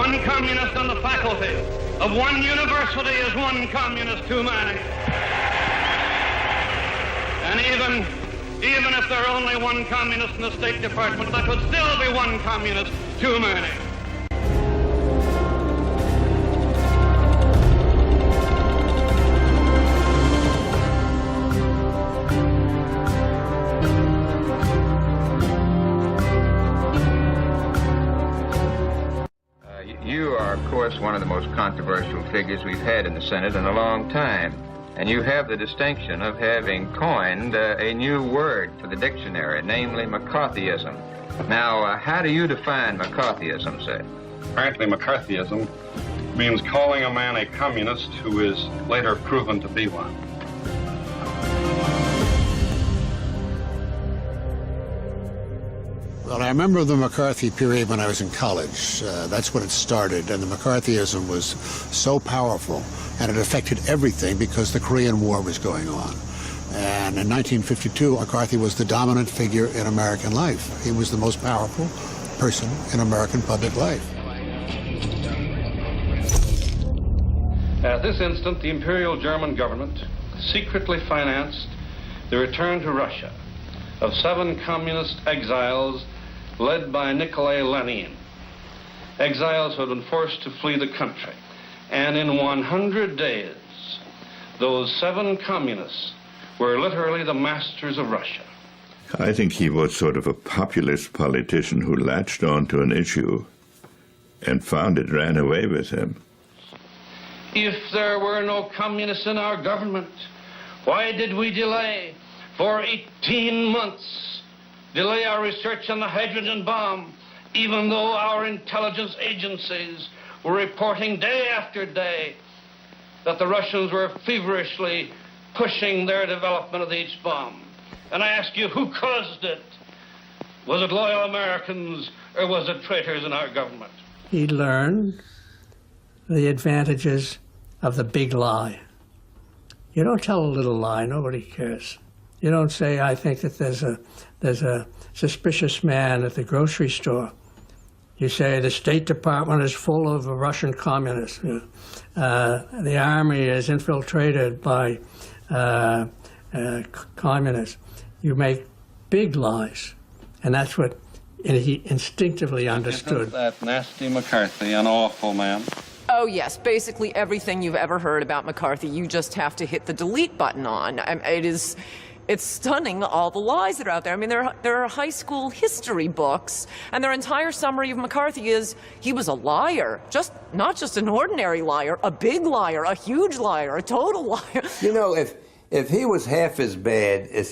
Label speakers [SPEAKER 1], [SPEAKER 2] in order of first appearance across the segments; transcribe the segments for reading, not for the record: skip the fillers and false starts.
[SPEAKER 1] One communist on the faculty of one university is one communist too many. And even if there are only one communist in the State Department, that would still be one communist too many.
[SPEAKER 2] You are, of course, one of the most controversial figures we've had in the Senate in a long time. And you have the distinction of having coined a new word for the dictionary, namely McCarthyism. Now, how do you define McCarthyism, sir?
[SPEAKER 3] Frankly, McCarthyism means calling a man a communist who is later proven to be one.
[SPEAKER 4] Well, I remember the McCarthy period when I was in college. That's when it started, and the McCarthyism was so powerful, and it affected everything because the Korean War was going on. And in 1952, McCarthy was the dominant figure in American life. He was the most powerful person in American public life.
[SPEAKER 3] At this instant, the Imperial German government secretly financed the return to Russia of 7 communist exiles led by Nikolai Lenin. Exiles who had been forced to flee the country. And in 100 days, those 7 communists were literally the masters of Russia.
[SPEAKER 5] I think he was sort of a populist politician who latched onto an issue and found it ran away with him.
[SPEAKER 3] If there were no communists in our government, why did we delay for 18 months? Delay our research on the hydrogen bomb, even though our intelligence agencies were reporting day after day that the Russians were feverishly pushing their development of the H-bomb. And I ask you, who caused it? Was it loyal Americans or was it traitors in our government?
[SPEAKER 6] He learned the advantages of the big lie. You don't tell a little lie, nobody cares. You don't say, I think that there's a suspicious man at the grocery store. You say the State Department is full of Russian communists. The army is infiltrated by communists. You make big lies, and that's what he instinctively understood.
[SPEAKER 3] That nasty McCarthy, an awful man.
[SPEAKER 7] Oh, yes. Basically everything you've ever heard about McCarthy, you just have to hit the delete button on. It's stunning, all the lies that are out there. I mean, there are high school history books, and their entire summary of McCarthy is he was a liar. Not just an ordinary liar, a big liar, a huge liar, a total liar.
[SPEAKER 8] You know, if he was half as bad as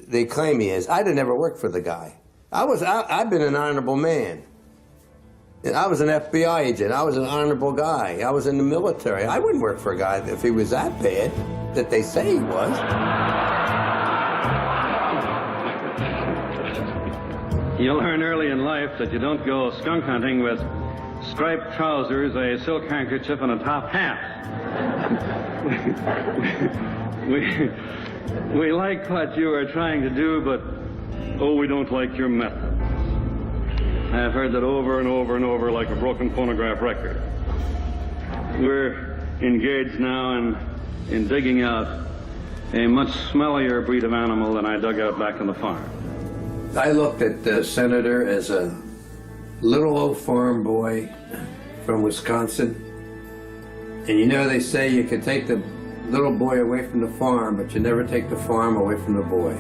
[SPEAKER 8] they claim he is, I'd have never worked for the guy. I've been an honorable man. I was an FBI agent. I was an honorable guy. I was in the military. I wouldn't work for a guy if he was that bad that they say he was.
[SPEAKER 3] You'll learn early in life that you don't go skunk hunting with striped trousers, a silk handkerchief, and a top hat. We like what you are trying to do, but, oh, we don't like your methods. I've heard that over and over and over like a broken phonograph record. We're engaged now in digging out a much smellier breed of animal than I dug out back on the farm.
[SPEAKER 8] I looked at the senator as a little old farm boy from Wisconsin. And you know, they say you can take the little boy away from the farm, but you never take the farm away from the boy.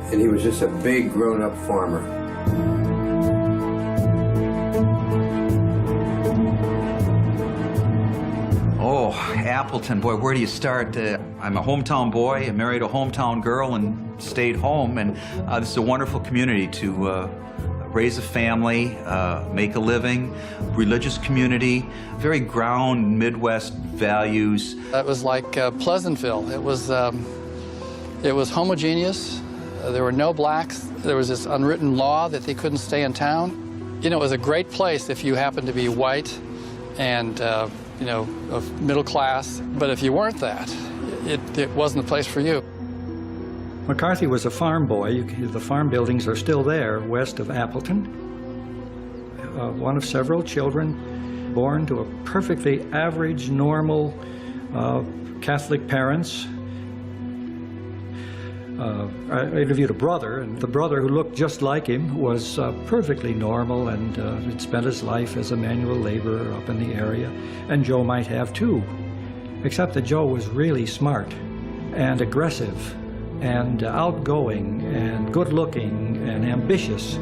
[SPEAKER 8] And he was just a big grown-up farmer.
[SPEAKER 9] Oh, Appleton, boy, where do you start? I'm a hometown boy. I married a hometown girl and stayed home, and this is a wonderful community to raise a family, make a living, religious community, very ground Midwest values.
[SPEAKER 10] It was like Pleasantville. It was homogeneous. There were no blacks. There was this unwritten law that they couldn't stay in town. You know, it was a great place if you happened to be white and you know, of middle class. But if you weren't that, it wasn't the place for you.
[SPEAKER 11] McCarthy was a farm boy. The farm buildings are still there west of Appleton. one of several children born to a perfectly average, normal Catholic parents. I interviewed a brother, and the brother, who looked just like him, was perfectly normal and had spent his life as a manual laborer up in the area. And Joe might have too, except that Joe was really smart and aggressive and outgoing and good-looking and ambitious.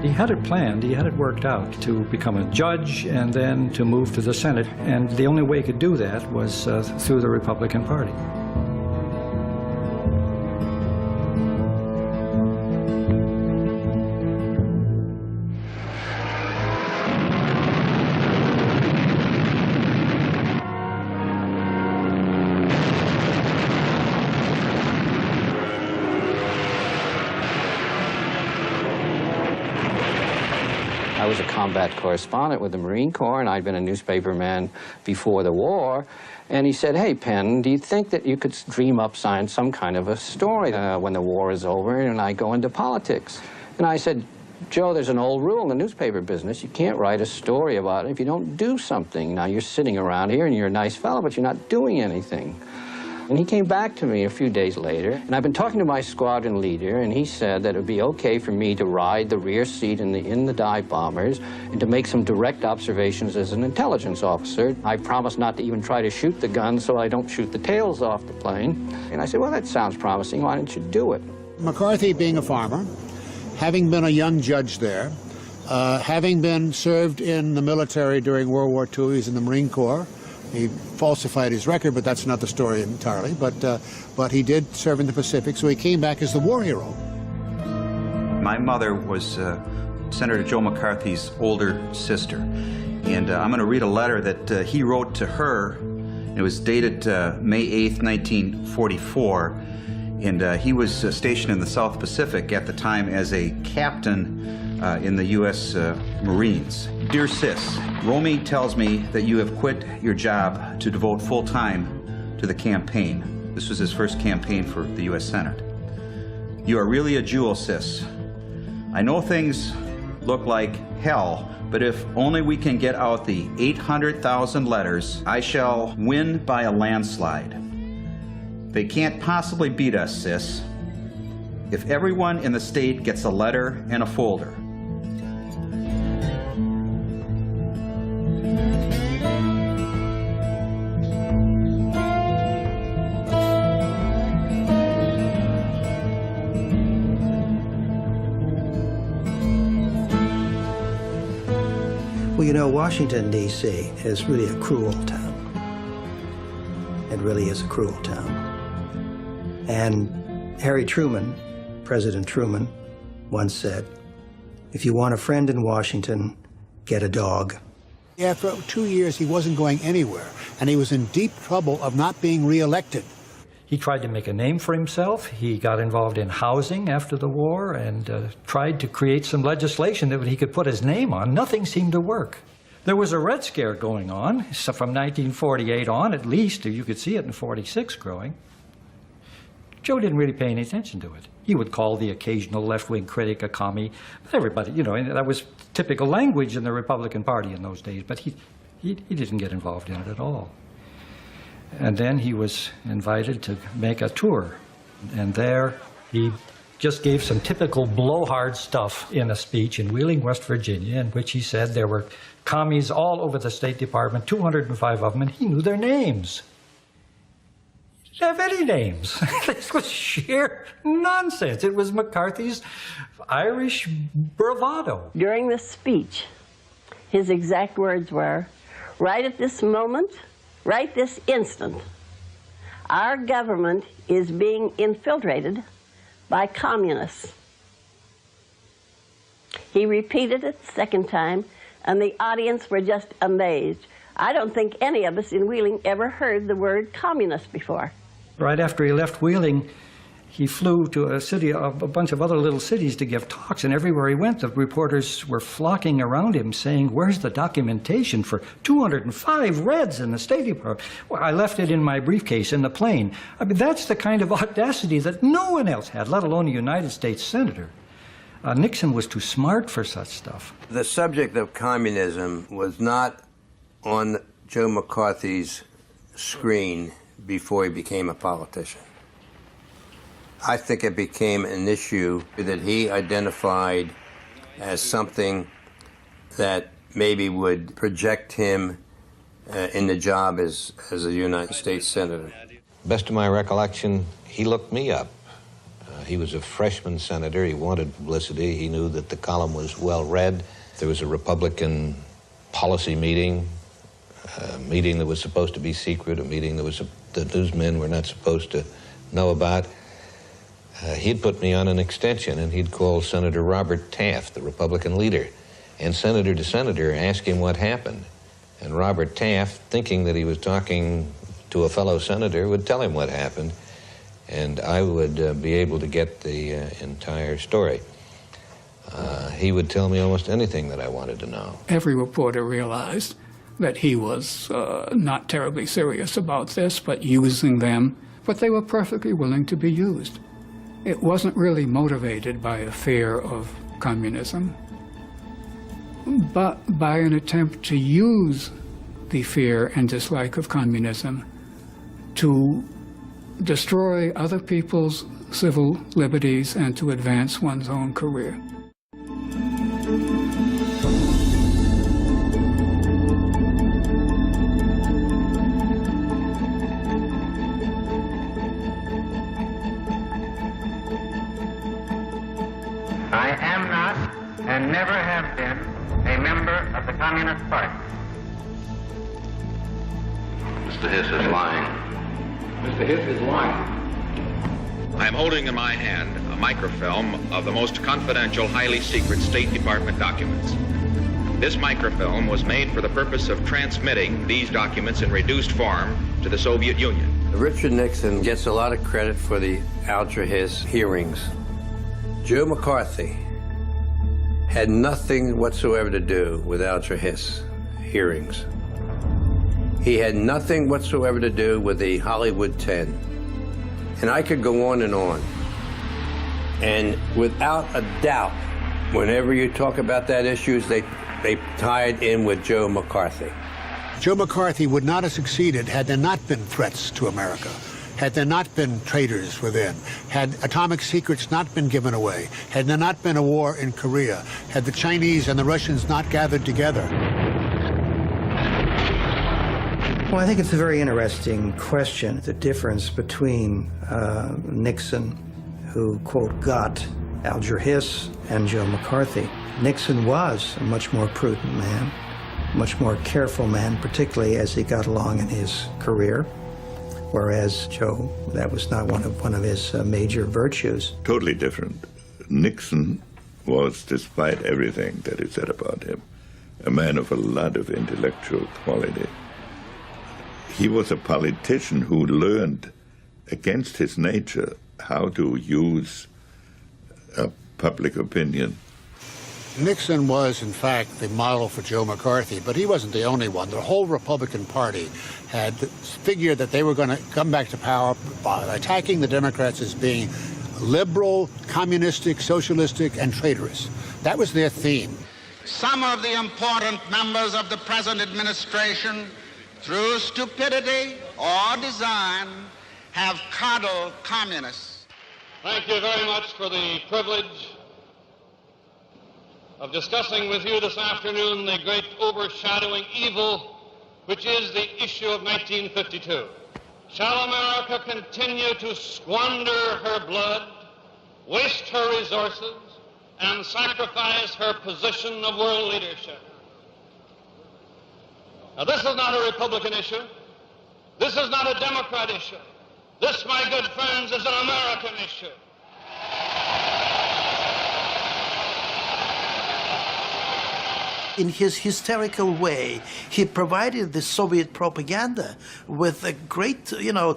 [SPEAKER 11] He had it planned, he had it worked out to become a judge and then to move to the Senate. And the only way he could do that was through the Republican Party.
[SPEAKER 12] I was a combat correspondent with the Marine Corps, and I'd been a newspaperman before the war. And he said, hey, Penn, do you think that you could dream up some kind of a story when the war is over and I go into politics? And I said, Joe, there's an old rule in the newspaper business. You can't write a story about it if you don't do something. Now, you're sitting around here and you're a nice fellow, but you're not doing anything. And he came back to me a few days later, and I've been talking to my squadron leader, and he said that it would be okay for me to ride the rear seat in the dive bombers and to make some direct observations as an intelligence officer. I promised not to even try to shoot the gun so I don't shoot the tails off the plane. And I said, well, that sounds promising. Why don't you do it?
[SPEAKER 4] McCarthy, being a farmer, having been a young judge there, having been served in the military during World War II, he's in the Marine Corps. He falsified his record, but that's not the story entirely. But he did serve in the Pacific, so he came back as the war hero.
[SPEAKER 9] My mother was Senator Joe McCarthy's older sister. And I'm going to read a letter that he wrote to her. It was dated May 8th, 1944. And he was stationed in the South Pacific at the time as a captain in the U.S. Marines. Dear Sis, Romy tells me that you have quit your job to devote full time to the campaign. This was his first campaign for the U.S. Senate. You are really a jewel, Sis. I know things look like hell, but if only we can get out the 800,000 letters, I shall win by a landslide. They can't possibly beat us, Sis. If everyone in the state gets a letter and a folder.
[SPEAKER 13] Well, you know, Washington, D.C. is really a cruel town. It really is a cruel town. And Harry Truman, President Truman, once said, if you want a friend in Washington, get a dog.
[SPEAKER 4] After 2 years, he wasn't going anywhere, and he was in deep trouble of not being reelected.
[SPEAKER 11] He tried to make a name for himself. He got involved in housing after the war and tried to create some legislation that he could put his name on. Nothing seemed to work. There was a Red Scare going on, so from 1948 on at least, you could see it in 46 growing. Joe didn't really pay any attention to it. He would call the occasional left-wing critic a commie. But everybody, you know, that was typical language in the Republican Party in those days, but he didn't get involved in it at all. And then he was invited to make a tour. And there he just gave some typical blowhard stuff in a speech in Wheeling, West Virginia, in which he said there were commies all over the State Department, 205 of them, and he knew their names. He didn't have any names. This was sheer nonsense. It was McCarthy's Irish bravado.
[SPEAKER 14] During this speech, his exact words were, right at this moment, right this instant, our government is being infiltrated by communists. He repeated it the second time, and the audience were just amazed. I don't think any of us in Wheeling ever heard the word communist before.
[SPEAKER 11] Right after he left Wheeling, He flew to a bunch of other little cities to give talks, and everywhere he went, the reporters were flocking around him saying, where's the documentation for 205 Reds in the State Department? Well, I left it in my briefcase in the plane. I mean, that's the kind of audacity that no one else had, let alone a United States senator. Nixon was too smart for such stuff.
[SPEAKER 8] The subject of communism was not on Joe McCarthy's screen before he became a politician. I think it became an issue that he identified as something that maybe would project him in the job as a United States Senator.
[SPEAKER 15] Best of my recollection, he looked me up. He was a freshman senator. He wanted publicity. He knew that the column was well read. There was a Republican policy meeting, a meeting that was supposed to be secret, a meeting that the newsmen were not supposed to know about. He'd put me on an extension, and he'd call Senator Robert Taft, the Republican leader, and senator to senator ask him what happened. And Robert Taft, thinking that he was talking to a fellow senator, would tell him what happened, and I would be able to get the entire story. He would tell me almost anything that I wanted to know.
[SPEAKER 16] Every reporter realized that he was not terribly serious about this, but using them, but they were perfectly willing to be used. It wasn't really motivated by a fear of communism, but by an attempt to use the fear and dislike of communism to destroy other people's civil liberties and to advance one's own career.
[SPEAKER 17] I am not and never have been a member of the Communist Party.
[SPEAKER 18] Mr. Hiss is lying.
[SPEAKER 17] Mr. Hiss is lying.
[SPEAKER 18] I am holding in my hand a microfilm of the most confidential, highly secret State Department documents. This microfilm was made for the purpose of transmitting these documents in reduced form to the Soviet Union.
[SPEAKER 8] Richard Nixon gets a lot of credit for the Alger Hiss hearings. Joe McCarthy had nothing whatsoever to do with Alger Hiss hearings. He had nothing whatsoever to do with the Hollywood 10. And I could go on and on. And without a doubt, whenever you talk about that issues, they tie it in with Joe McCarthy.
[SPEAKER 4] Joe McCarthy would not have succeeded had there not been threats to America, had there not been traitors within, had atomic secrets not been given away, had there not been a war in Korea, had the Chinese and the Russians not gathered together.
[SPEAKER 13] Well, I think it's a very interesting question, the difference between Nixon, who, quote, got Alger Hiss, and Joe McCarthy. Nixon was a much more prudent man, much more careful man, particularly as he got along in his career, whereas Joe, that was not one of his major virtues.
[SPEAKER 5] Totally different. Nixon was, despite everything that is said about him, a man of a lot of intellectual quality. He was a politician who learned, against his nature, how to use public opinion.
[SPEAKER 4] Nixon was, in fact, the model for Joe McCarthy, but he wasn't the only one. The whole Republican Party had figured that they were going to come back to power by attacking the Democrats as being liberal, communistic, socialistic, and traitorous. That was their theme.
[SPEAKER 19] Some of the important members of the present administration, through stupidity or design, have coddled communists.
[SPEAKER 1] Thank you very much for the privilege of discussing with you this afternoon the great overshadowing evil which is the issue of 1952. Shall America continue to squander her blood, waste her resources, and sacrifice her position of world leadership? Now, this is not a Republican issue. This is not a Democrat issue. This, my good friends, is an American issue.
[SPEAKER 13] In his hysterical way, he provided the Soviet propaganda with great,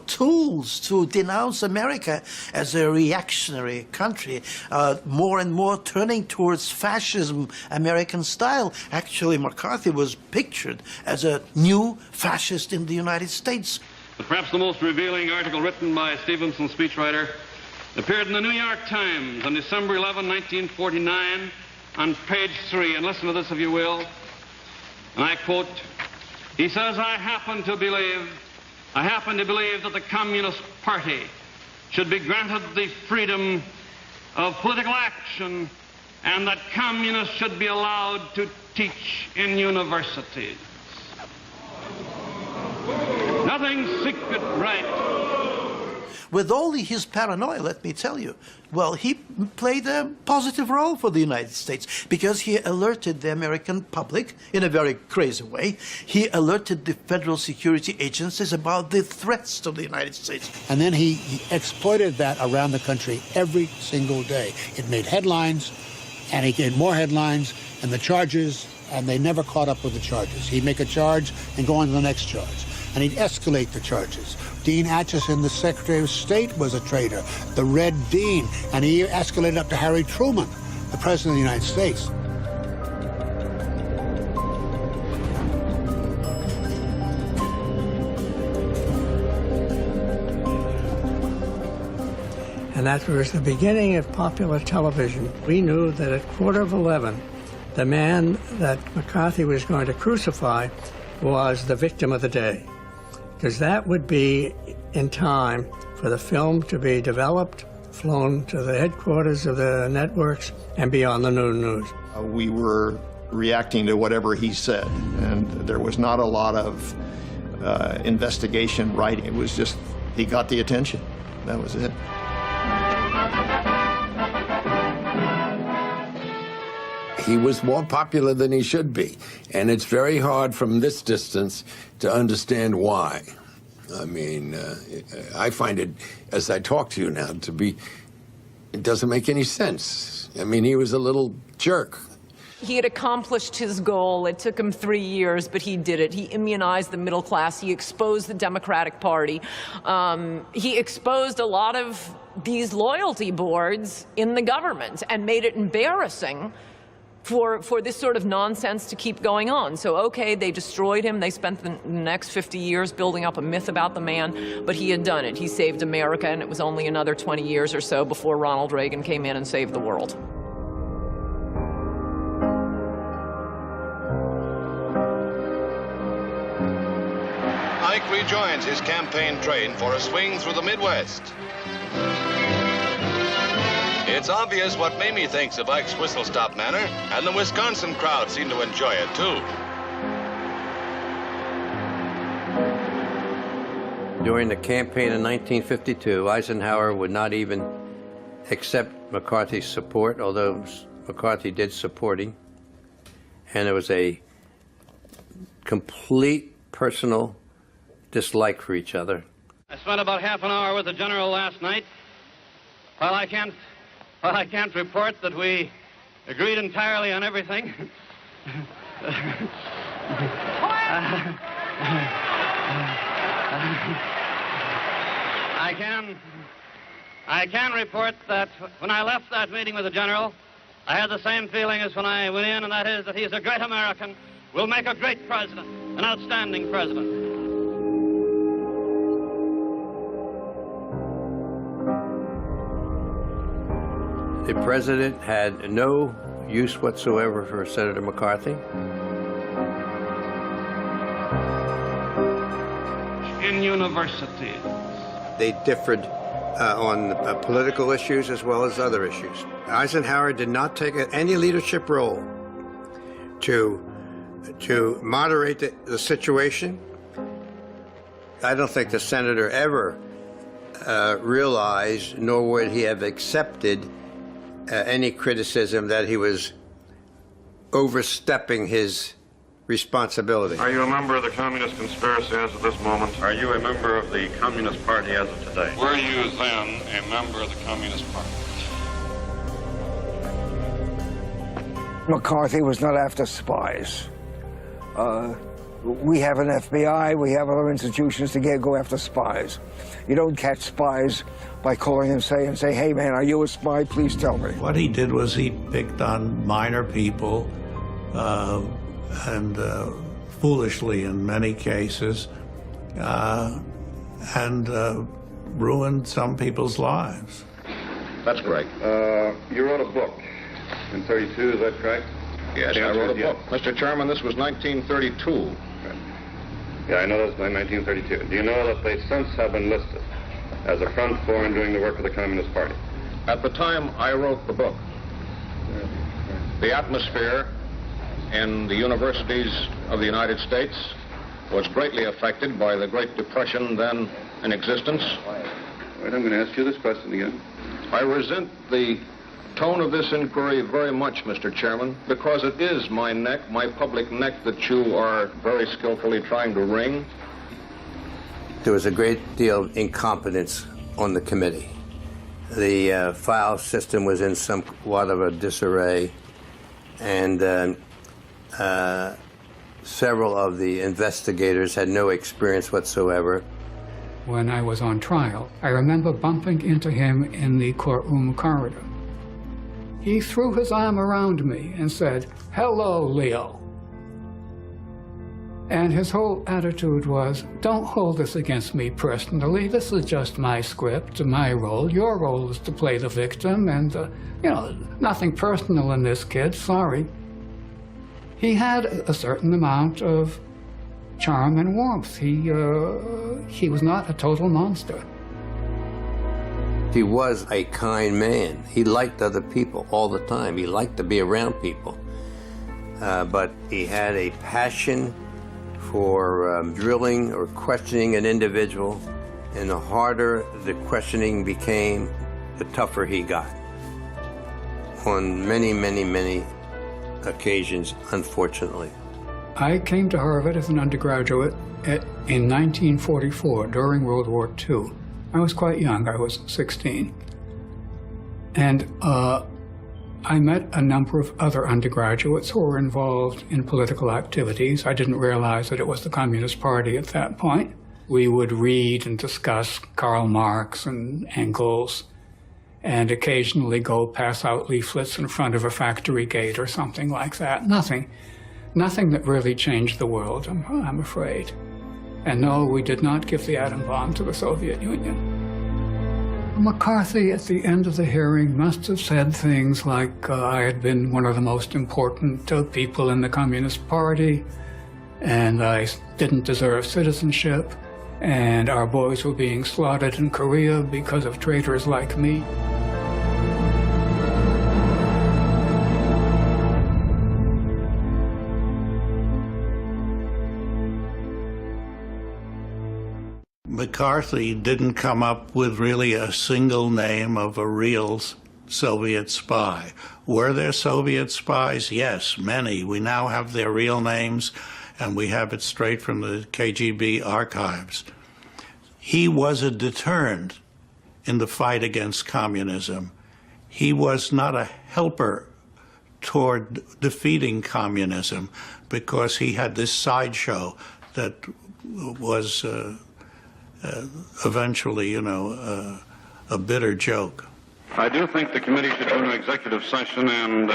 [SPEAKER 13] tools to denounce America as a reactionary country, more and more turning towards fascism, American style. Actually, McCarthy was pictured as a new fascist in the United States.
[SPEAKER 20] But perhaps the most revealing article written by Stevenson's speechwriter appeared in the New York Times on December 11, 1949, on page 3. And listen to this, if you will. And I quote, he says, I happen to believe that the Communist Party should be granted the freedom of political action and that communists should be allowed to teach in universities. Nothing secret, right?
[SPEAKER 13] With all his paranoia, let me tell you, well, he played a positive role for the United States because he alerted the American public in a very crazy way. He alerted the federal security agencies about the threats to the United States.
[SPEAKER 4] And then he exploited that around the country every single day. It made headlines, and he gave more headlines, and the charges, and they never caught up with the charges. He'd make a charge and go on to the next charge. And he'd escalate the charges. Dean Acheson, the Secretary of State, was a traitor, the Red Dean, and he escalated up to Harry Truman, the President of the United States.
[SPEAKER 6] And that was the beginning of popular television. We knew that at 11:15, the man that McCarthy was going to crucify was the victim of the day, because that would be in time for the film to be developed, flown to the headquarters of the networks, and be on the noon news.
[SPEAKER 21] We were reacting to whatever he said, and there was not a lot of investigation writing. It was just, he got the attention. That was it.
[SPEAKER 22] He was more popular than he should be, and it's very hard from this distance to understand why. I mean, I find it, as I talk to you now, it doesn't make any sense. I mean, he was a little jerk.
[SPEAKER 7] He had accomplished his goal. It took him 3 years, but he did it. He immunized the middle class. He exposed the Democratic Party. He exposed a lot of these loyalty boards in the government and made it embarrassing for this sort of nonsense to keep going on. So, okay, they destroyed him. They spent the next 50 years building up a myth about the man, but he had done it. He saved America, and it was only another 20 years or so before Ronald Reagan came in and saved the world.
[SPEAKER 23] Ike rejoins his campaign train for a swing through the Midwest. It's obvious what Mamie thinks of Ike's whistle-stop manner, and the Wisconsin crowd seem to enjoy it, too.
[SPEAKER 8] During the campaign in 1952, Eisenhower would not even accept McCarthy's support, although McCarthy did support him. And there was a complete personal dislike for each other.
[SPEAKER 20] I spent about half an hour with the general last night. While I can't report that we agreed entirely on everything, I can report that when I left that meeting with the general, I had the same feeling as when I went in, and that is that he's a great American, will make a great president, an outstanding president.
[SPEAKER 8] The president had no use whatsoever for Senator McCarthy.
[SPEAKER 20] In universities.
[SPEAKER 8] They differed on political issues as well as other issues. Eisenhower did not take any leadership role to moderate the situation. I don't think the senator ever realized, nor would he have accepted any criticism that he was overstepping his responsibility.
[SPEAKER 24] Are you a member of the Communist conspiracy as of this moment? Are you a member of the Communist Party as of today?
[SPEAKER 20] Were you then a member of the Communist Party?
[SPEAKER 2] McCarthy was not after spies. We have an FBI, we have other institutions to go after spies. You don't catch spies by calling and say, hey man, are you a spy? Please tell me.
[SPEAKER 3] What he did was he picked on minor people and foolishly in many cases, and ruined some people's lives.
[SPEAKER 24] That's correct. You wrote a book in 32, is that correct?
[SPEAKER 23] Yes, I wrote a book. Mr. Chairman, this was 1932.
[SPEAKER 24] Yeah, I know that's 1932. Do you know that they since have been listed as a front for and doing the work of the Communist Party?
[SPEAKER 23] At the time I wrote the book, the atmosphere in the universities of the United States was greatly affected by the Great Depression then in existence.
[SPEAKER 24] Wait, I'm going to ask you this question again.
[SPEAKER 23] I resent the tone of this inquiry very much, Mr. Chairman, because it is my neck, my public neck, that you are very skillfully trying to wring.
[SPEAKER 8] There was a great deal of incompetence on the committee. The file system was in somewhat of a disarray, and several of the investigators had no experience whatsoever.
[SPEAKER 16] When I was on trial, I remember bumping into him in the courtroom corridor. He threw his arm around me and said, "Hello, Leo." And his whole attitude was, don't hold this against me personally. This is just my script, my role. Your role is to play the victim, and, nothing personal in this, kid, sorry. He had a certain amount of charm and warmth. He was not a total monster.
[SPEAKER 8] He was a kind man. He liked other people all the time. He liked to be around people. But he had a passion for drilling or questioning an individual, and the harder the questioning became, the tougher he got. On many, many, many occasions, unfortunately.
[SPEAKER 16] I came to Harvard as an undergraduate in 1944, during World War II. I was quite young, I was 16. And I met a number of other undergraduates who were involved in political activities. I didn't realize that it was the Communist Party at that point. We would read and discuss Karl Marx and Engels, and occasionally go pass out leaflets in front of a factory gate or something like that. Nothing that really changed the world, I'm afraid. And no, we did not give the atom bomb to the Soviet Union. McCarthy, at the end of the hearing, must have said things like, I had been one of the most important people in the Communist Party, and I didn't deserve citizenship, and our boys were being slaughtered in Korea because of traitors like me.
[SPEAKER 3] McCarthy didn't come up with really a single name of a real Soviet spy. Were there Soviet spies? Yes, many. We now have their real names, and we have it straight from the KGB archives. He was a deterrent in the fight against communism. He was not a helper toward defeating communism, because he had this sideshow that was eventually, a bitter joke.
[SPEAKER 24] I do think the committee should go to executive session and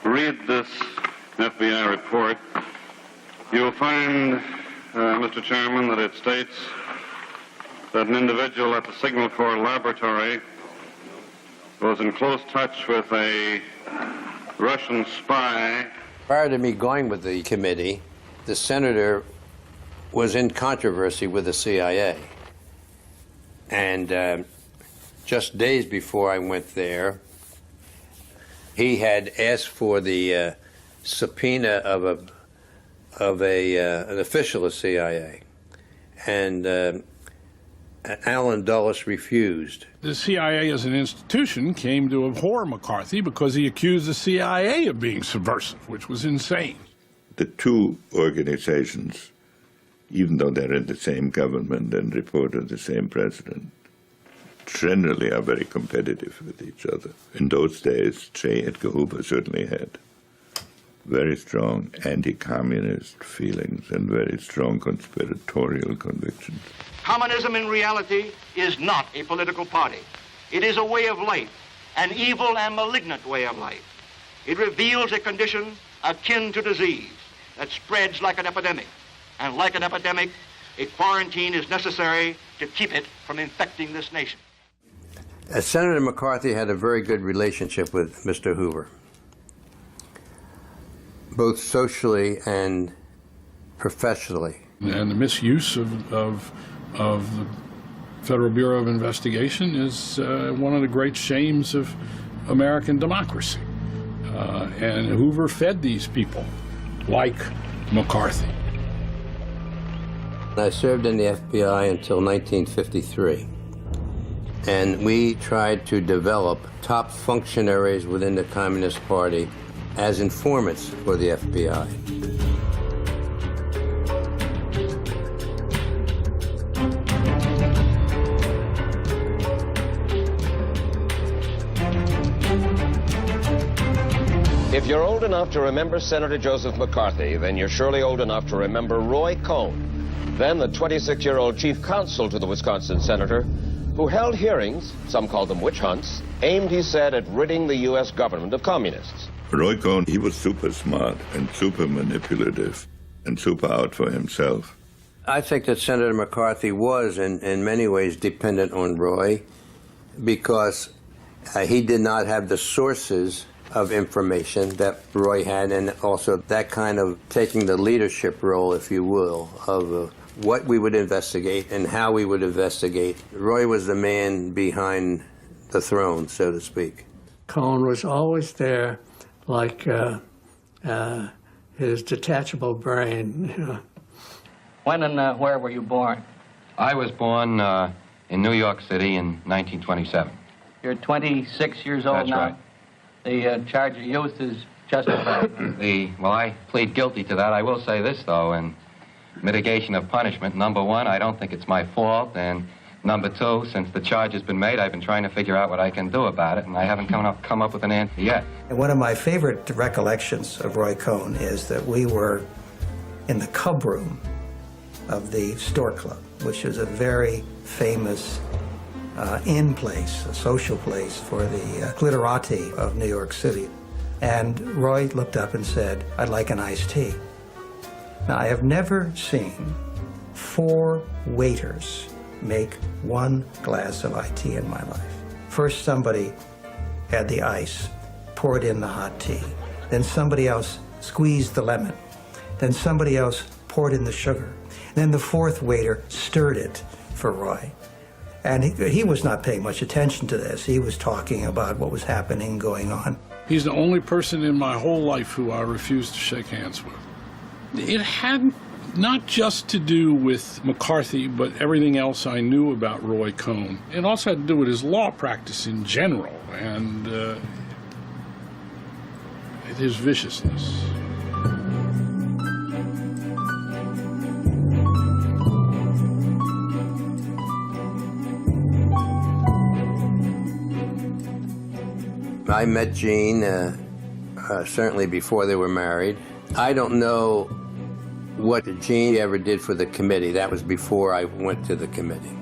[SPEAKER 24] read this FBI report. You'll find, Mr. Chairman, that it states that an individual at the Signal Corps laboratory was in close touch with a Russian spy.
[SPEAKER 8] Prior to me going with the committee, the senator was in controversy with the CIA. And just days before I went there, he had asked for the subpoena of an official of CIA. And Allen Dulles refused.
[SPEAKER 10] The CIA as an institution came to abhor McCarthy because he accused the CIA of being subversive, which was insane.
[SPEAKER 5] The two organizations, even though they're in the same government and report to the same president, generally are very competitive with each other. In those days, J. Edgar Hoover certainly had very strong anti-communist feelings and very strong conspiratorial convictions.
[SPEAKER 9] Communism in reality is not a political party. It is a way of life, an evil and malignant way of life. It reveals a condition akin to disease that spreads like an epidemic. And like an epidemic, a quarantine is necessary to keep it from infecting this nation.
[SPEAKER 8] Senator McCarthy had a very good relationship with Mr. Hoover, both socially and professionally.
[SPEAKER 10] And the misuse of the Federal Bureau of Investigation is one of the great shames of American democracy. And Hoover fed these people, like McCarthy.
[SPEAKER 8] I served in the FBI until 1953, and we tried to develop top functionaries within the Communist Party as informants for the FBI.
[SPEAKER 11] If you're old enough to remember Senator Joseph McCarthy, then you're surely old enough to remember Roy Cohn, then the 26-year-old chief counsel to the Wisconsin senator, who held hearings, some called them witch hunts, aimed, he said, at ridding the U.S. government of communists.
[SPEAKER 5] Roy Cohn, he was super smart and super manipulative and super out for himself.
[SPEAKER 8] I think that Senator McCarthy was, in many ways, dependent on Roy because he did not have the sources of information that Roy had, and also that kind of taking the leadership role, if you will, of what we would investigate and how we would investigate. Roy was the man behind the throne, so to speak.
[SPEAKER 6] Cohn was always there, like his detachable brain. You know.
[SPEAKER 12] When and where were you born?
[SPEAKER 14] I was born in New York City in 1927.
[SPEAKER 12] You're 26 years old
[SPEAKER 14] That's
[SPEAKER 12] now?
[SPEAKER 14] right.
[SPEAKER 12] The charge of youth is justified.
[SPEAKER 14] Well, I plead guilty to that. I will say this, though, in mitigation of punishment, number one, I don't think it's my fault, and number two, since the charge has been made, I've been trying to figure out what I can do about it, and I haven't come up with an answer yet.
[SPEAKER 13] And one of my favorite recollections of Roy Cohn is that we were in the cub room of the Store Club, which is a very famous inn place, a social place for the glitterati of New York City. And Roy looked up and said, "I'd like an iced tea." Now, I have never seen 4 waiters make 1 glass of tea in my life. First, somebody had the ice, poured in the hot tea. Then somebody else squeezed the lemon. Then somebody else poured in the sugar. Then the 4th waiter stirred it for Roy. And he was not paying much attention to this. He was talking about what was happening, going on.
[SPEAKER 10] He's the only person in my whole life who I refused to shake hands with. It had not just to do with McCarthy, but everything else I knew about Roy Cohn. It also had to do with his law practice in general and his viciousness.
[SPEAKER 8] I met Jean certainly before they were married. I don't know what Jean ever did for the committee. That was before I went to the committee.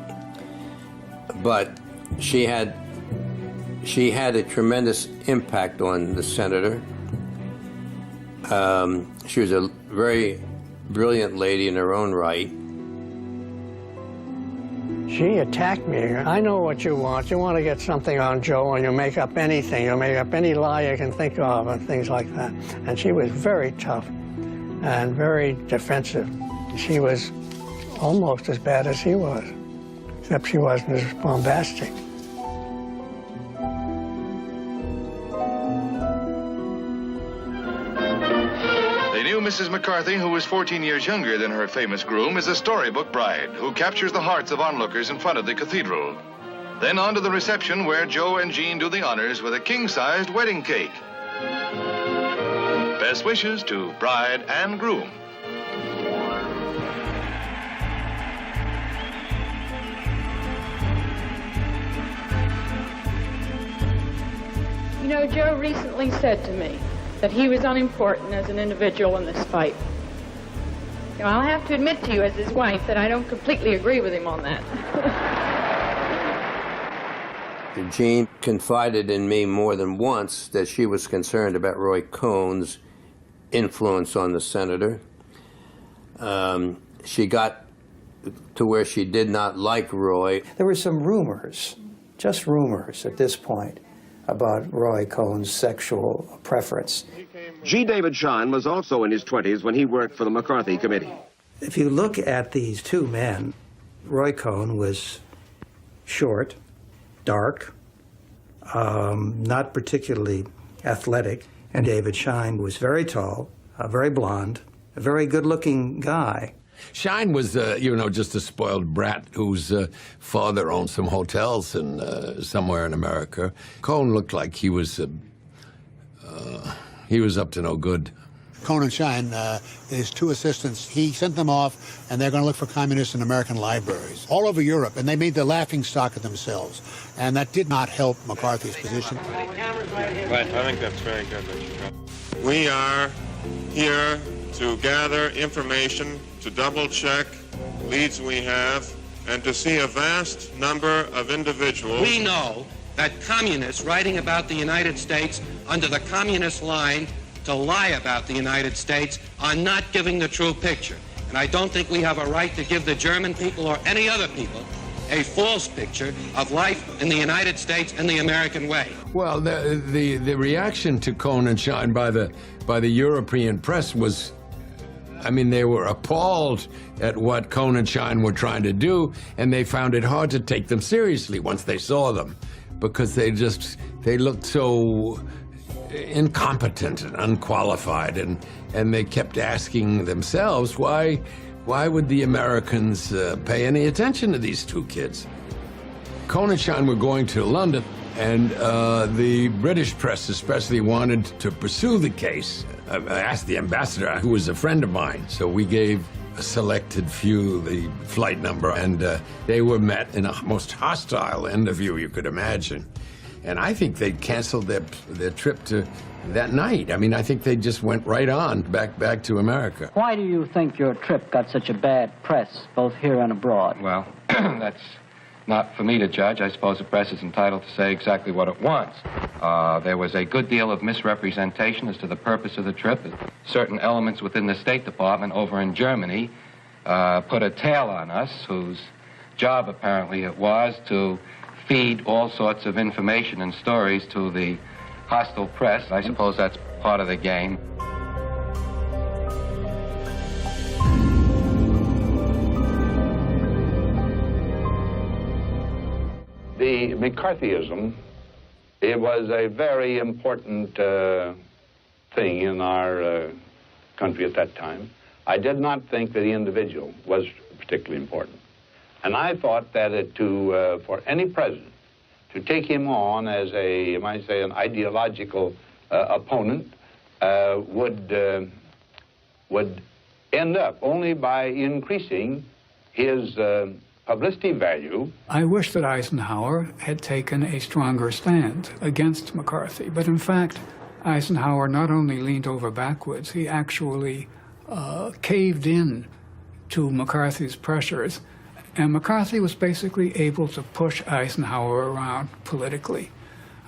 [SPEAKER 8] But she had a tremendous impact on the senator. She was a very brilliant lady in her own right.
[SPEAKER 6] She attacked me. I know what you want. You want to get something on Joe, and you make up anything. You make up any lie you can think of and things like that. And she was very tough and very defensive. She was almost as bad as he was, except she wasn't as bombastic.
[SPEAKER 25] Mrs. McCarthy, who was 14 years younger than her famous groom, is a storybook bride who captures the hearts of onlookers in front of the cathedral. Then on to the reception where Joe and Jean do the honors with a king-sized wedding cake. Best wishes to bride and groom.
[SPEAKER 1] You know, Joe recently said to me that he was unimportant as an individual in this fight. You know, I'll have to admit to you as his wife that I don't completely agree with him on that.
[SPEAKER 8] Jean confided in me more than once that she was concerned about Roy Cohn's influence on the senator. She got to where she did not like Roy.
[SPEAKER 13] There were some rumors, just rumors at this point, about Roy Cohn's sexual preference.
[SPEAKER 11] G. David Shine was also in his 20s when he worked for the McCarthy Committee.
[SPEAKER 13] If you look at these two men, Roy Cohn was short, dark, not particularly athletic, and David Shine was very tall, very blonde, a very good-looking guy.
[SPEAKER 22] Shine was, you know, just a spoiled brat whose father owned some hotels in somewhere in America. Cohn looked like he was up to no good.
[SPEAKER 4] Cohn and Shine, his two assistants, he sent them off, and they're going to look for communists in American libraries all over Europe, and they made the laughing stock of themselves. And that did not help McCarthy's position.
[SPEAKER 24] Right, I think that's very good. We are here to gather information, to double-check leads we have, and to see a vast number of individuals.
[SPEAKER 15] We know that communists writing about the United States under the communist line to lie about the United States are not giving the true picture. And I don't think we have a right to give the German people or any other people a false picture of life in the United States and the American way.
[SPEAKER 22] Well, the reaction to Cohn and Shine by the European press was, I mean, they were appalled at what Cohn and Shine were trying to do, and they found it hard to take them seriously once they saw them, because they looked so incompetent and unqualified, and they kept asking themselves, why would the Americans pay any attention to these two kids? Cohn and Shine were going to London, and the British press especially wanted to pursue the case. I asked the ambassador, who was a friend of mine, so we gave a selected few the flight number, and they were met in a most hostile interview you could imagine. And I think they canceled their trip to that night. I mean, I think they just went right on back to America.
[SPEAKER 12] Why do you think your trip got such a bad press, both here and abroad?
[SPEAKER 14] Well, that's not for me to judge. I suppose the press is entitled to say exactly what it wants. There was a good deal of misrepresentation as to the purpose of the trip. Certain elements within the State Department over in Germany put a tail on us, whose job apparently it was to feed all sorts of information and stories to the hostile press. I suppose that's part of the game.
[SPEAKER 23] The McCarthyism, it was a very important thing in our country at that time. I did not think that the individual was particularly important. And I thought that for any president to take him on as you might say, an ideological opponent would end up only by increasing his publicity value.
[SPEAKER 16] I wish that Eisenhower had taken a stronger stand against McCarthy, but in fact, Eisenhower not only leaned over backwards, he actually caved in to McCarthy's pressures. And McCarthy was basically able to push Eisenhower around politically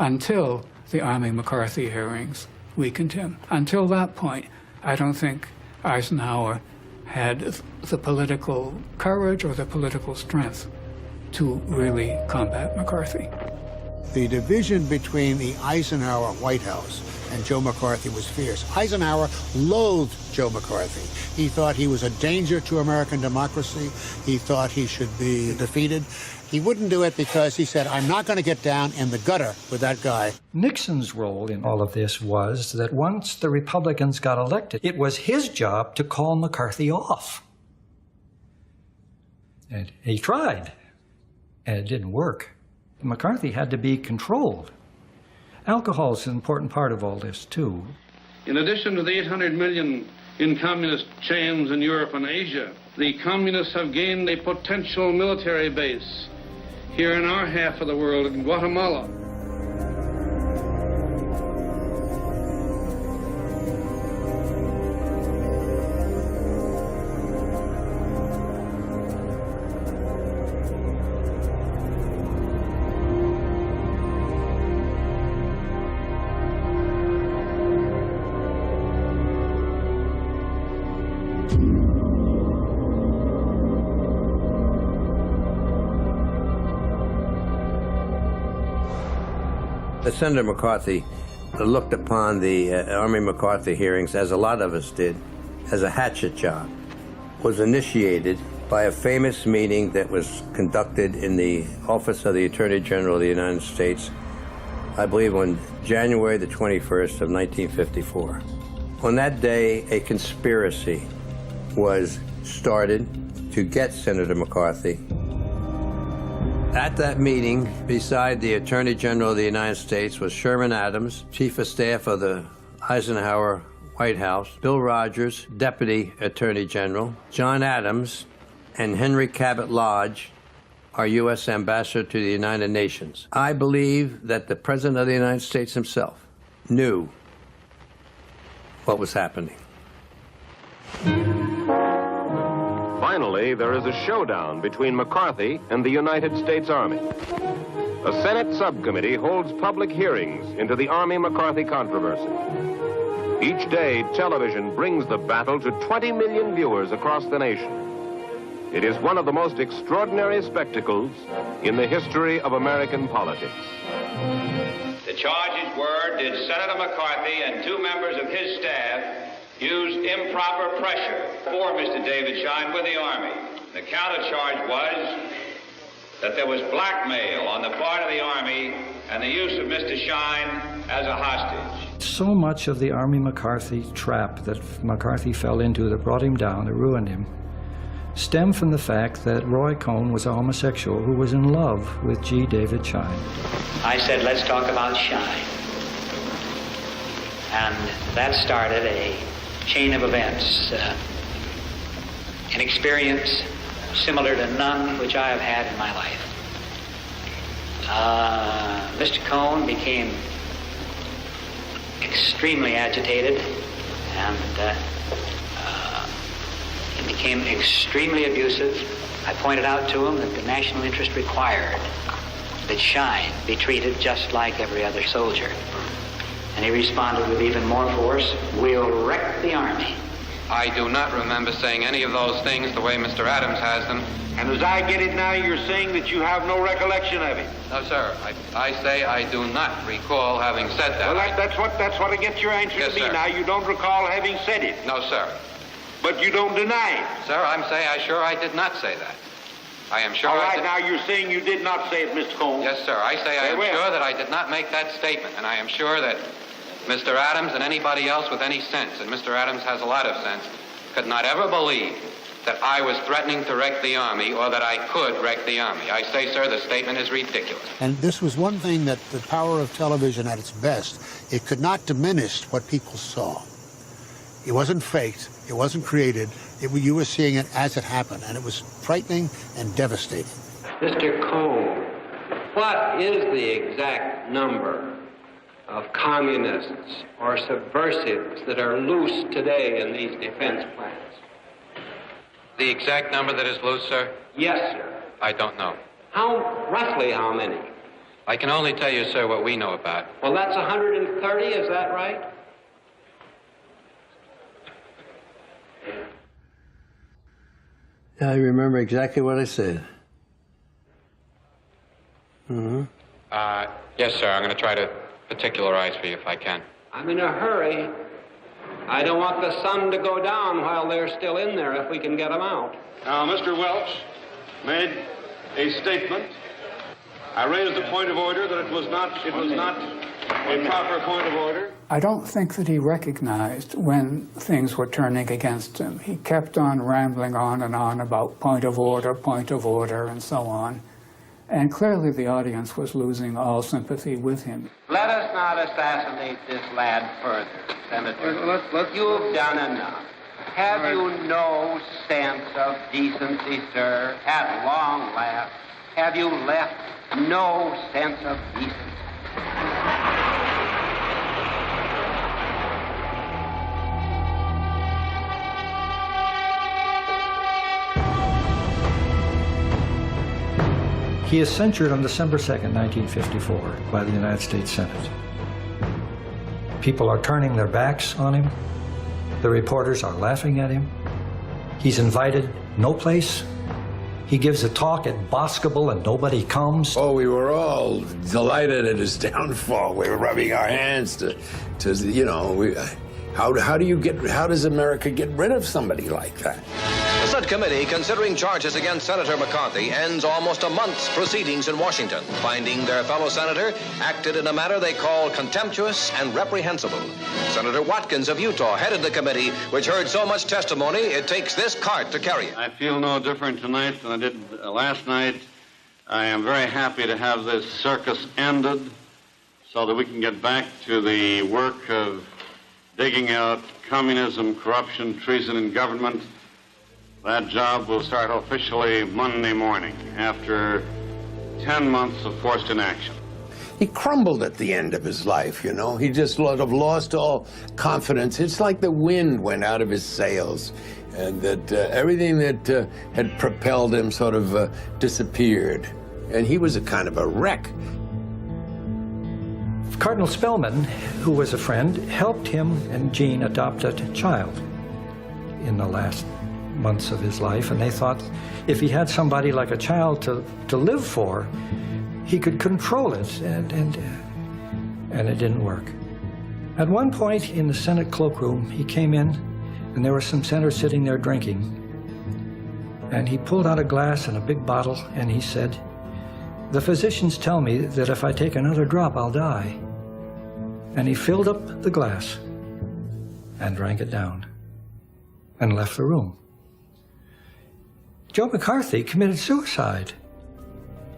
[SPEAKER 16] until the Army-McCarthy hearings weakened him. Until that point, I don't think Eisenhower had the political courage or the political strength to really combat McCarthy.
[SPEAKER 4] The division between the Eisenhower White House and Joe McCarthy was fierce. Eisenhower loathed Joe McCarthy. He thought he was a danger to American democracy. He thought he should be defeated. He wouldn't do it because he said, I'm not going to get down in the gutter with that guy.
[SPEAKER 17] Nixon's role in all of this was that once the Republicans got elected, it was his job to call McCarthy off. And he tried, and it didn't work. McCarthy had to be controlled. Alcohol is an important part of all this, too.
[SPEAKER 20] In addition to the 800 million in communist chains in Europe and Asia, the communists have gained a potential military base here in our half of the world, in Guatemala.
[SPEAKER 8] Senator McCarthy looked upon the Army McCarthy hearings, as a lot of us did, as a hatchet job. Was initiated by a famous meeting that was conducted in the office of the Attorney General of the United States, I believe on January the 21st of 1954. On that day, a conspiracy was started to get Senator McCarthy. At that meeting, beside the Attorney General of the United States was Sherman Adams, Chief of Staff of the Eisenhower White House, Bill Rogers, Deputy Attorney General, John Adams, and Henry Cabot Lodge, our U.S. Ambassador to the United Nations. I believe that the President of the United States himself knew what was happening.
[SPEAKER 11] Finally, there is a showdown between McCarthy and the United States Army. A Senate subcommittee holds public hearings into the Army-McCarthy controversy. Each day, television brings the battle to 20 million viewers across the nation. It is one of the most extraordinary spectacles in the history of American politics.
[SPEAKER 2] The charges were, did Senator McCarthy and two members of his staff use improper pressure for Mr. David Schein with the Army? The countercharge was that there was blackmail on the part of the Army and the use of Mr. Schein as a hostage.
[SPEAKER 17] So much of the Army-McCarthy trap that McCarthy fell into that brought him down, that ruined him, stemmed from the fact that Roy Cohn was a homosexual who was in love with G. David Schein.
[SPEAKER 7] I said, let's talk about Schein. And that started a chain of events, an experience similar to none which I have had in my life. Mr. Cohn became extremely agitated and he became extremely abusive. I pointed out to him that the national interest required that Schein be treated just like every other soldier. And he responded with even more force, we'll wreck the Army.
[SPEAKER 14] I do not remember saying any of those things the way Mr. Adams has them.
[SPEAKER 2] And as I get it now, you're saying that you have no recollection of it.
[SPEAKER 14] No, sir. I say I do not recall having said that.
[SPEAKER 2] Well, that's what I get your answer
[SPEAKER 14] Yes,
[SPEAKER 2] to be.
[SPEAKER 14] sir.
[SPEAKER 2] Now, you don't recall having said it.
[SPEAKER 14] No, sir.
[SPEAKER 2] But you don't deny it.
[SPEAKER 14] Sir, I'm saying I did not say that. I am sure
[SPEAKER 2] All
[SPEAKER 14] I
[SPEAKER 2] right,
[SPEAKER 14] did.
[SPEAKER 2] now you're saying you did not say it, Mr. Cohn.
[SPEAKER 14] Yes, sir. I say I am
[SPEAKER 2] Very well.
[SPEAKER 14] sure that I did not make that statement, and I am sure that Mr. Adams and anybody else with any sense, and Mr. Adams has a lot of sense, could not ever believe that I was threatening to wreck the Army or that I could wreck the Army. I say, sir, the statement is ridiculous.
[SPEAKER 4] And this was one thing that the power of television at its best, it could not diminish what people saw. It wasn't faked. It wasn't created. You were seeing it as it happened, and it was frightening and devastating.
[SPEAKER 18] Mr. Cohn, what is the exact number of communists or subversives that are loose today in these defense plans?
[SPEAKER 14] The exact number that is loose, sir?
[SPEAKER 18] Yes, sir.
[SPEAKER 14] I don't know.
[SPEAKER 18] Roughly how many?
[SPEAKER 14] I can only tell you, sir, what we know about.
[SPEAKER 18] Well, that's 130, is that right?
[SPEAKER 8] I remember exactly what I said. Mm-hmm.
[SPEAKER 14] Yes, sir. I'm going to try to particularize for you if I can.
[SPEAKER 18] I'm in a hurry. I don't want the sun to go down while they're still in there if we can get them out.
[SPEAKER 20] Now, Mr. Welch made a statement. I raised a point of order that it was not a proper point of order.
[SPEAKER 16] I don't think that he recognized when things were turning against him. He kept on rambling on and on about point of order, and so on. And clearly the audience was losing all sympathy with him.
[SPEAKER 18] Let us not assassinate this lad further, Senator. You've done enough. Have you no sense of decency, sir? At long last, have you left no sense of decency?
[SPEAKER 17] He is censured on December 2nd, 1954, by the United States Senate. People are turning their backs on him. The reporters are laughing at him. He's invited no place He gives a talk at Boscobel and nobody comes.
[SPEAKER 22] Oh, we were all delighted at his downfall. We were rubbing our hands to you know, how does America get rid of somebody like that?
[SPEAKER 11] The Senate committee considering charges against Senator McCarthy ends almost a month's proceedings in Washington, finding their fellow senator acted in a manner they call contemptuous and reprehensible. Senator Watkins of Utah headed the committee, which heard so much testimony it takes this cart to carry it.
[SPEAKER 20] I feel no different tonight than I did last night. I am very happy to have this circus ended so that we can get back to the work of digging out communism, corruption, treason in government. That job will start officially Monday morning after 10 months of forced inaction.
[SPEAKER 22] He crumbled at the end of his life, you know. He just sort of lost all confidence. It's like the wind went out of his sails, and that everything that had propelled him sort of disappeared. And he was a kind of a wreck.
[SPEAKER 17] Cardinal Spellman, who was a friend, helped him and Jean adopt a child in the last months of his life, and they thought if he had somebody like a child to live for, he could control it, and it didn't work. At one point in the Senate cloakroom, he came in, and there were some senators sitting there drinking, and he pulled out a glass and a big bottle, and he said, "The physicians tell me that if I take another drop, I'll die." And he filled up the glass and drank it down and left the room. Joe McCarthy committed suicide.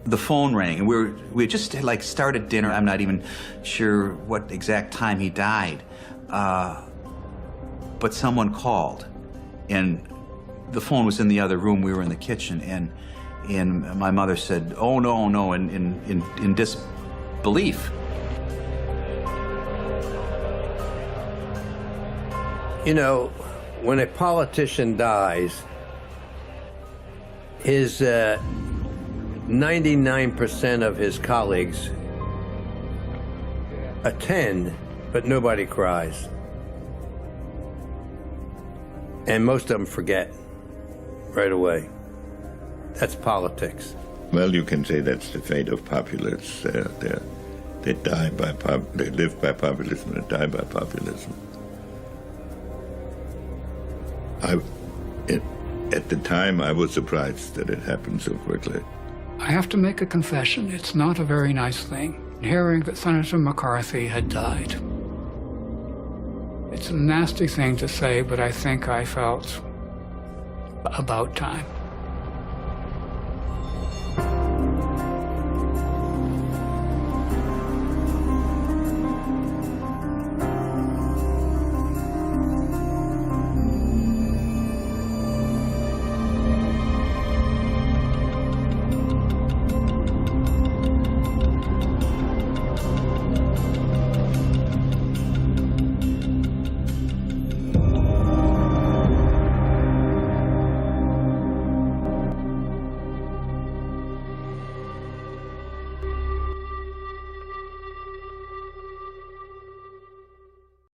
[SPEAKER 3] The phone rang, and we had just like started dinner. I'm not even sure what exact time he died, but someone called, and the phone was in the other room. We were in the kitchen, and my mother said, "Oh no," in disbelief.
[SPEAKER 8] You know, when a politician dies, his 99% of his colleagues attend, but nobody cries. And most of them forget right away. That's politics.
[SPEAKER 5] Well, you can say that's the fate of populists. They die by they live by populism and die by populism. At the time, I was surprised that it happened so quickly.
[SPEAKER 16] I have to make a confession. It's not a very nice thing, hearing that Senator McCarthy had died. It's a nasty thing to say, but I think I felt about time.